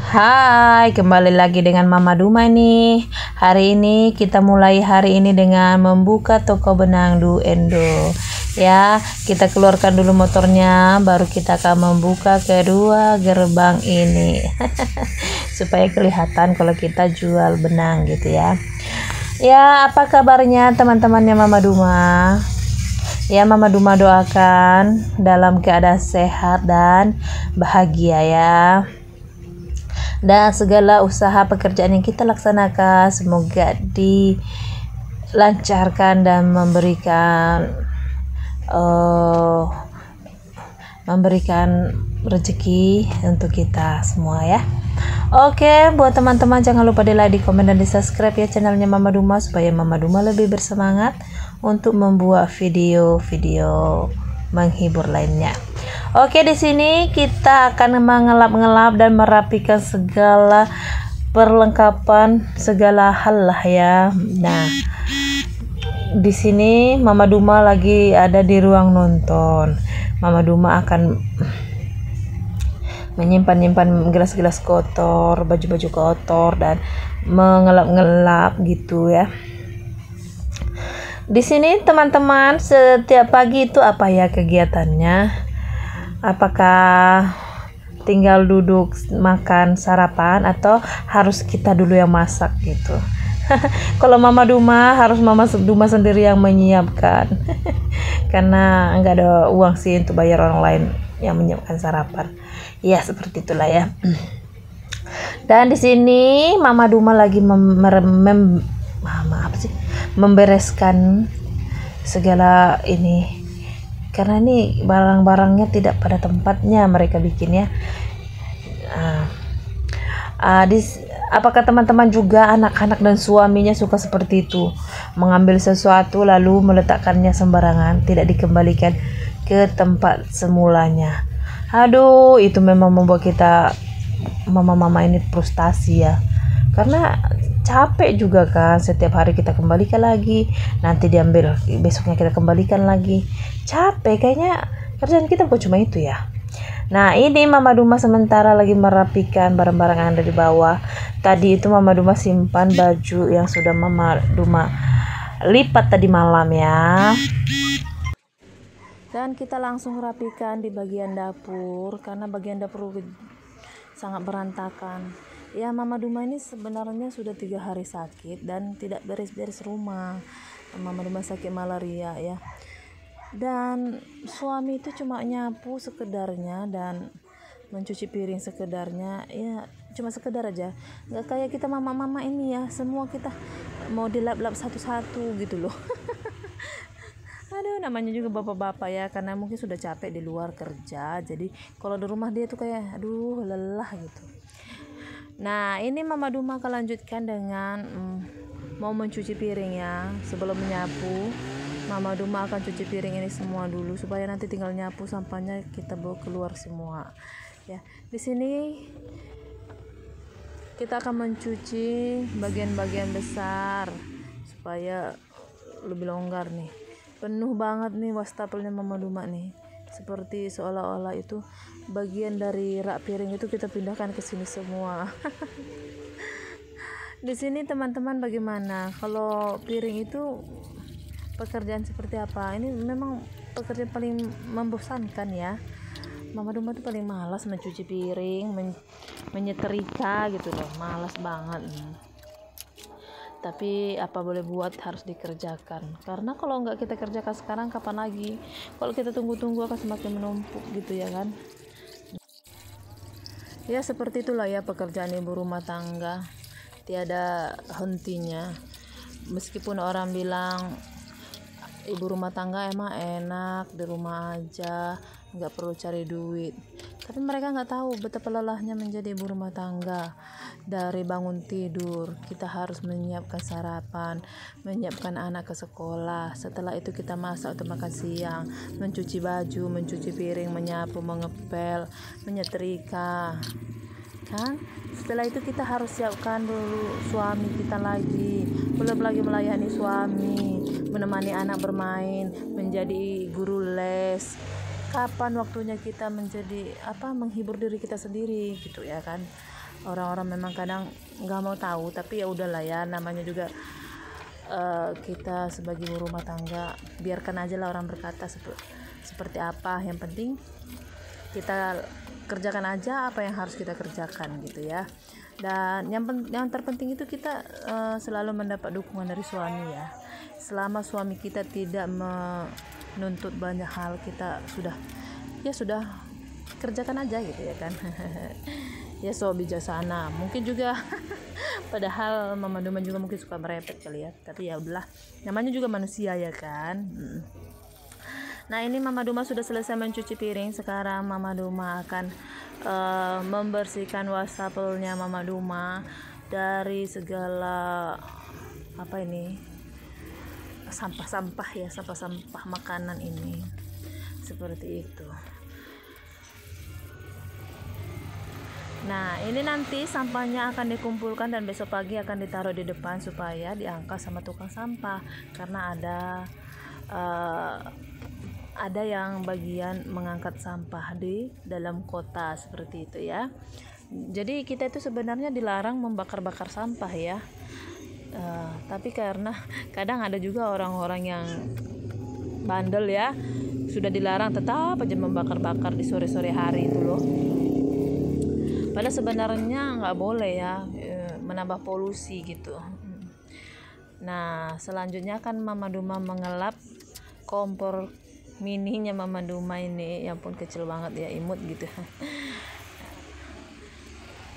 Hai, kembali lagi dengan Mama Duma nih. Hari ini kita mulai hari ini dengan membuka toko benang Do Endo. Ya, kita keluarkan dulu motornya, baru kita akan membuka kedua gerbang ini. Supaya kelihatan kalau kita jual benang gitu ya. Ya, apa kabarnya teman-temannya Mama Duma? Ya, Mama Duma doakan dalam keadaan sehat dan bahagia ya. Dan segala usaha pekerjaan yang kita laksanakan semoga dilancarkan dan memberikan rezeki untuk kita semua ya. Oke, buat teman-teman jangan lupa di like, di komen, dan di subscribe ya channelnya Mama Duma supaya Mama Duma lebih bersemangat untuk membuat video-video menghibur lainnya. Oke, di sini kita akan mengelap-ngelap dan merapikan segala perlengkapan, segala hal lah ya. Nah, di sini Mama Duma lagi ada di ruang nonton. Mama Duma akan menyimpan gelas-gelas kotor, baju-baju kotor, dan mengelap-ngelap gitu ya. Di sini teman-teman, setiap pagi itu apa ya kegiatannya? Apakah tinggal duduk makan sarapan atau harus kita dulu yang masak gitu? Kalau Mama Duma harus Mama Duma sendiri yang menyiapkan. Karena nggak ada uang sih untuk bayar orang lain yang menyiapkan sarapan. Ya, seperti itulah ya. Dan di sini Mama Duma lagi membereskan segala ini. Karena ini barang-barangnya tidak pada tempatnya mereka bikinnya. Apakah teman-teman juga anak-anak dan suaminya suka seperti itu, mengambil sesuatu lalu meletakkannya sembarangan, tidak dikembalikan ke tempat semulanya? Aduh, itu memang membuat kita mama-mama ini frustasi ya, karena capek juga kan, setiap hari kita kembalikan lagi, nanti diambil, besoknya kita kembalikan lagi. Capek, kayaknya kerjaan kita bukan cuma itu ya. Nah, ini Mama Duma sementara lagi merapikan barang-barang yang ada di bawah. Tadi itu Mama Duma simpan baju yang sudah Mama Duma lipat tadi malam ya. Dan kita langsung rapikan di bagian dapur, karena bagian dapur sangat berantakan. Ya, Mama Duma ini sebenarnya sudah 3 hari sakit dan tidak beres-beres rumah. Mama Duma sakit malaria ya. Dan suami itu cuma nyapu sekedarnya dan mencuci piring sekedarnya. Ya, cuma sekedar aja. Nggak kayak kita mama-mama ini ya, semua kita mau dilap-lap satu-satu gitu loh. Aduh, namanya juga bapak-bapak ya, karena mungkin sudah capek di luar kerja. Jadi kalau di rumah dia tuh kayak aduh lelah gitu. Nah, ini Mama Duma akan lanjutkan dengan mau mencuci piring ya. Sebelum menyapu, Mama Duma akan cuci piring ini semua dulu supaya nanti tinggal nyapu, sampahnya kita bawa keluar semua. Ya, di sini kita akan mencuci bagian-bagian besar supaya lebih longgar nih. Penuh banget nih wastafelnya Mama Duma nih. Seperti seolah-olah itu bagian dari rak piring itu kita pindahkan ke sini semua. Di sini teman-teman bagaimana? Kalau piring itu pekerjaan seperti apa? Ini memang pekerjaan paling membosankan ya. Mama Duma tuh paling malas mencuci piring, menyetrika gitu loh. Malas banget. Tapi apa boleh buat, harus dikerjakan, karena kalau nggak kita kerjakan sekarang kapan lagi? Kalau kita tunggu-tunggu akan semakin menumpuk gitu ya kan. Ya, seperti itulah ya pekerjaan ibu rumah tangga, tiada hentinya. Meskipun orang bilang ibu rumah tangga emang enak di rumah aja, nggak perlu cari duit, tapi mereka nggak tahu betapa lelahnya menjadi ibu rumah tangga. Dari bangun tidur kita harus menyiapkan sarapan, menyiapkan anak ke sekolah, setelah itu kita masak untuk makan siang, mencuci baju, mencuci piring, menyapu, mengepel, menyetrika kan. Setelah itu kita harus siapkan dulu suami kita lagi, belum lagi melayani suami, menemani anak bermain, menjadi guru les. Kapan waktunya kita menjadi menghibur diri kita sendiri gitu ya kan. orang-orang memang kadang nggak mau tahu, tapi ya udahlah ya, namanya juga kita sebagai ibu rumah tangga, biarkan aja lah orang berkata seperti apa, yang penting kita kerjakan aja apa yang harus kita kerjakan gitu ya. Dan yang terpenting itu kita selalu mendapat dukungan dari suami ya. Selama suami kita tidak menuntut banyak hal, kita sudah kerjakan aja gitu ya kan. Ya so bijaksana mungkin juga padahal Mama Duma juga mungkin suka merepet kali ya, tapi ya udahlah, namanya juga manusia ya kan. Nah, ini Mama Duma sudah selesai mencuci piring. Sekarang Mama Duma akan membersihkan wastafelnya Mama Duma dari segala sampah makanan ini, seperti itu. Nah, ini nanti sampahnya akan dikumpulkan dan besok pagi akan ditaruh di depan supaya diangkat sama tukang sampah, karena ada yang bagian mengangkat sampah di dalam kota seperti itu ya. Jadi kita itu sebenarnya dilarang membakar-bakar sampah ya. Tapi karena kadang ada juga orang-orang yang bandel ya, sudah dilarang tetap aja membakar-bakar di sore-sore hari itu loh. Padahal sebenarnya nggak boleh ya, menambah polusi gitu. Nah, selanjutnya kan Mama Duma mengelap kompor mininya Mama Duma ini, ya ampun kecil banget ya, imut gitu.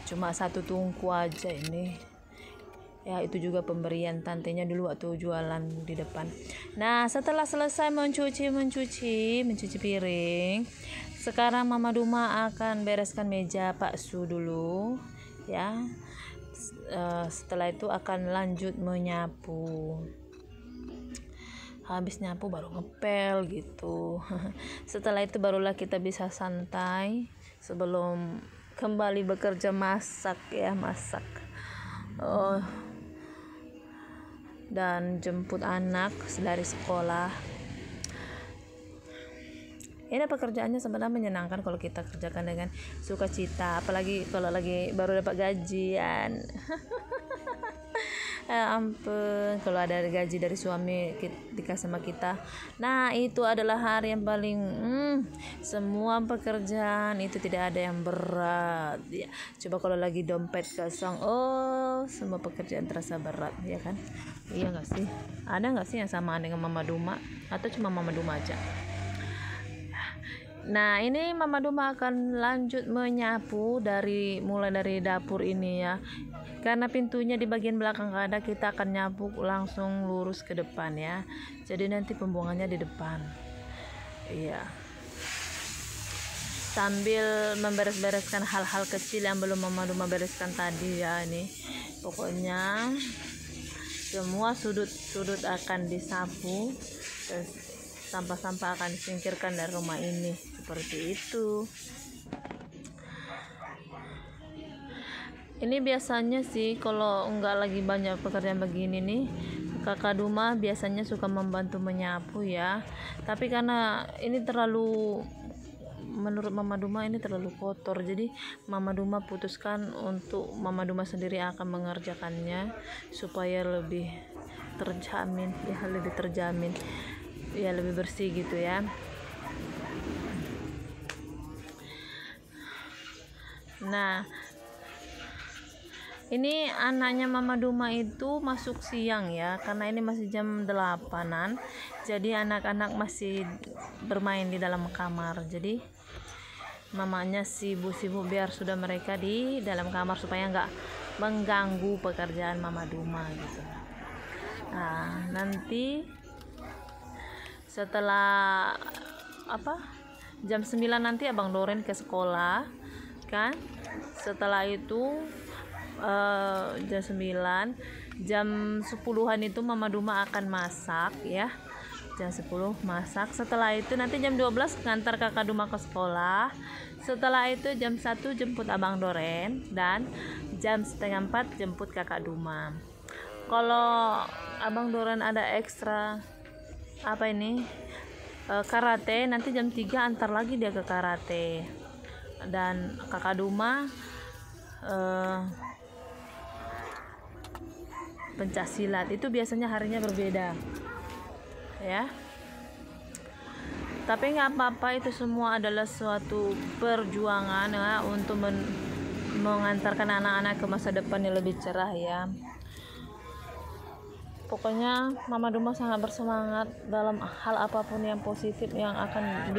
Cuma 1 tungku aja ini. Ya itu juga pemberian tantenya dulu waktu jualan di depan. Nah, setelah selesai mencuci piring, sekarang Mama Duma akan bereskan meja Pak Su dulu ya. Setelah itu akan lanjut menyapu. Habis nyapu baru ngepel gitu. Setelah itu barulah kita bisa santai sebelum kembali bekerja masak. Dan jemput anak dari sekolah. Ini pekerjaannya sebenarnya menyenangkan kalau kita kerjakan dengan sukacita, apalagi kalau lagi baru dapat gajian. Ampun, kalau ada gaji dari suami dikasih sama kita, nah itu adalah hari yang paling semua pekerjaan itu tidak ada yang berat ya. Coba kalau lagi dompet kosong, semua pekerjaan terasa berat ya kan. Iya nggak sih? Ada nggak sih yang sama dengan Mama Duma, atau cuma Mama Duma aja? Nah, ini Mama Duma akan lanjut menyapu mulai dari dapur ini ya. Karena pintunya di bagian belakang ada, kita akan nyapu langsung lurus ke depan ya. Jadi nanti pembuangannya di depan. Iya. Sambil memberes-bereskan hal-hal kecil yang belum Mama Duma bereskan tadi ya ini. Pokoknya semua sudut-sudut akan disapu dan sampah-sampah akan disingkirkan dari rumah ini, seperti itu. Ini biasanya sih kalau enggak lagi banyak pekerjaan begini nih, Kakak Duma biasanya suka membantu menyapu ya. Tapi karena ini menurut Mama Duma ini terlalu kotor, jadi Mama Duma putuskan untuk Mama Duma sendiri akan mengerjakannya supaya lebih terjamin ya, lebih bersih gitu ya. Nah, ini anaknya Mama Duma itu masuk siang ya, karena ini masih jam 8-an. Jadi anak-anak masih bermain di dalam kamar. Jadi mamanya sibuk-sibuk biar sudah mereka di dalam kamar supaya nggak mengganggu pekerjaan Mama Duma gitu. Nah, nanti setelah jam 9 nanti Abang Doren ke sekolah kan. Setelah itu jam 9, jam 10-an itu Mama Duma akan masak ya. Jam 10 masak. Setelah itu nanti jam 12 ngantar Kakak Duma ke sekolah. Setelah itu jam 1 jemput Abang Doren, dan jam 3:30 jemput Kakak Duma. Kalau Abang Doren ada ekstra karate, nanti jam 3 antar lagi dia ke karate. Dan Kakak Duma pencaksilat itu biasanya harinya berbeda ya. Tapi nggak apa-apa, itu semua adalah suatu perjuangan ya, untuk mengantarkan anak-anak ke masa depan yang lebih cerah ya. Pokoknya Mama Duma sangat bersemangat dalam hal apapun yang positif yang akan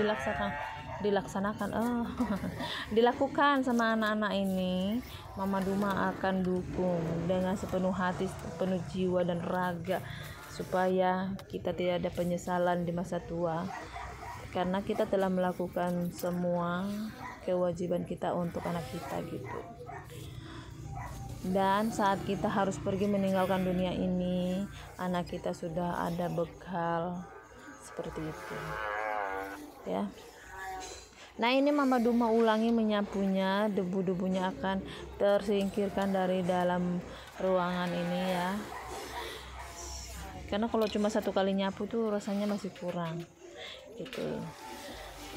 dilakukan sama anak-anak ini. Mama Duma akan dukung dengan sepenuh hati, sepenuh jiwa dan raga, supaya kita tidak ada penyesalan di masa tua, karena kita telah melakukan semua kewajiban kita untuk anak kita gitu. Dan saat kita harus pergi meninggalkan dunia ini, anak kita sudah ada bekal seperti itu ya. Nah, ini Mama Duma ulangi menyapunya, debu-debunya akan tersingkirkan dari dalam ruangan ini ya, karena kalau cuma satu kali nyapu tuh rasanya masih kurang gitu.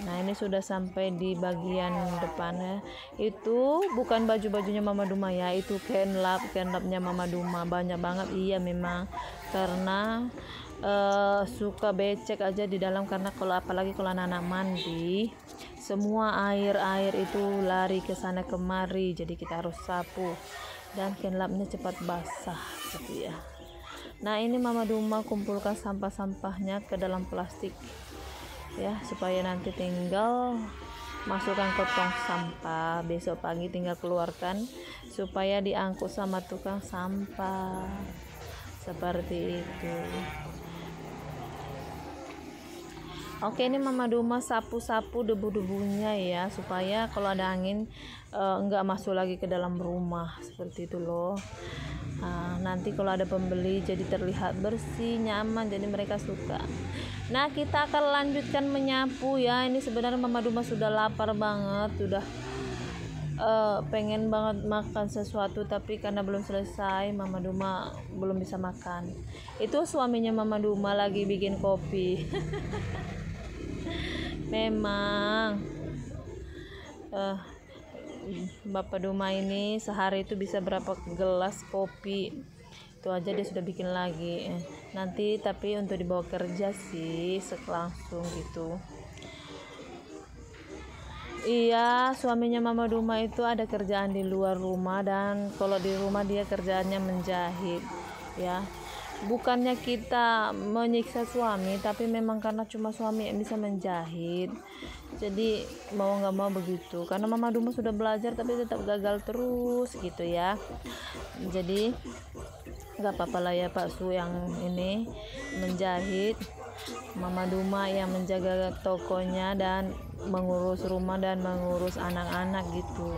Nah, ini sudah sampai di bagian depannya. Itu bukan baju-bajunya Mama Duma ya, itu kenlapnya Mama Duma, banyak banget. Iya memang, karena suka becek aja di dalam, karena apalagi kalau anak-anak mandi, semua air itu lari ke sana kemari, jadi kita harus sapu dan kenlapnya cepat basah gitu ya. Nah, ini Mama Duma kumpulkan sampah-sampahnya ke dalam plastik ya, supaya nanti tinggal masukkan ke tong sampah, besok pagi tinggal keluarkan supaya diangkut sama tukang sampah seperti itu. Oke, ini Mama Duma sapu-sapu debu-debunya ya, supaya kalau ada angin enggak masuk lagi ke dalam rumah seperti itu loh. Nanti kalau ada pembeli jadi terlihat bersih, nyaman, jadi mereka suka. Nah, kita akan lanjutkan menyapu ya. Ini sebenarnya Mama Duma sudah lapar banget, sudah pengen banget makan sesuatu, tapi karena belum selesai Mama Duma belum bisa makan. Itu suaminya Mama Duma lagi bikin kopi. Memang Bapak Duma ini sehari itu bisa berapa gelas kopi, itu aja dia sudah bikin lagi nanti, tapi untuk dibawa kerja sih langsung gitu. Iya, suaminya Mama Duma itu ada kerjaan di luar rumah, dan kalau di rumah dia kerjaannya menjahit ya. Bukannya kita menyiksa suami, tapi memang karena cuma suami yang bisa menjahit, jadi mau nggak mau begitu. Karena Mama Duma sudah belajar tapi tetap gagal terus gitu ya. Jadi nggak apa-apa lah ya, Pak Su yang ini menjahit, Mama Duma yang menjaga tokonya dan mengurus rumah dan mengurus anak-anak gitu.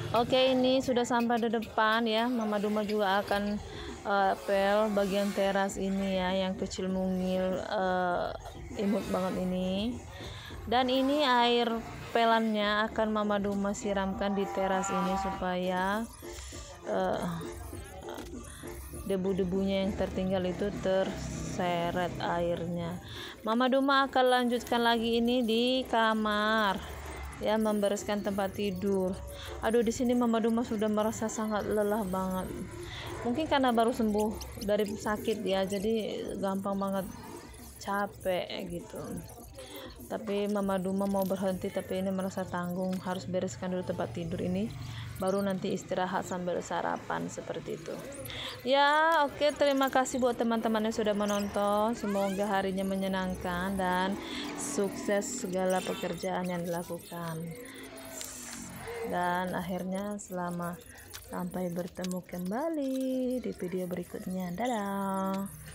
Oke, ini sudah sampai di depan ya. Mama Duma juga akan pel bagian teras ini ya, yang kecil mungil, imut banget ini. Dan ini air pelannya akan Mama Duma siramkan di teras ini supaya debu-debunya yang tertinggal itu terseret airnya. Mama Duma akan lanjutkan lagi ini di kamar ya, membereskan tempat tidur. Aduh, di sini Mama Duma sudah merasa sangat lelah banget. Mungkin karena baru sembuh dari sakit ya, jadi gampang banget capek gitu. Tapi Mama Duma mau berhenti, tapi ini merasa tanggung, harus bereskan dulu tempat tidur ini, baru nanti istirahat sambil sarapan seperti itu ya. Oke, terima kasih buat teman-teman yang sudah menonton. Semoga harinya menyenangkan dan sukses segala pekerjaan yang dilakukan, dan akhirnya sampai bertemu kembali di video berikutnya. Dadah.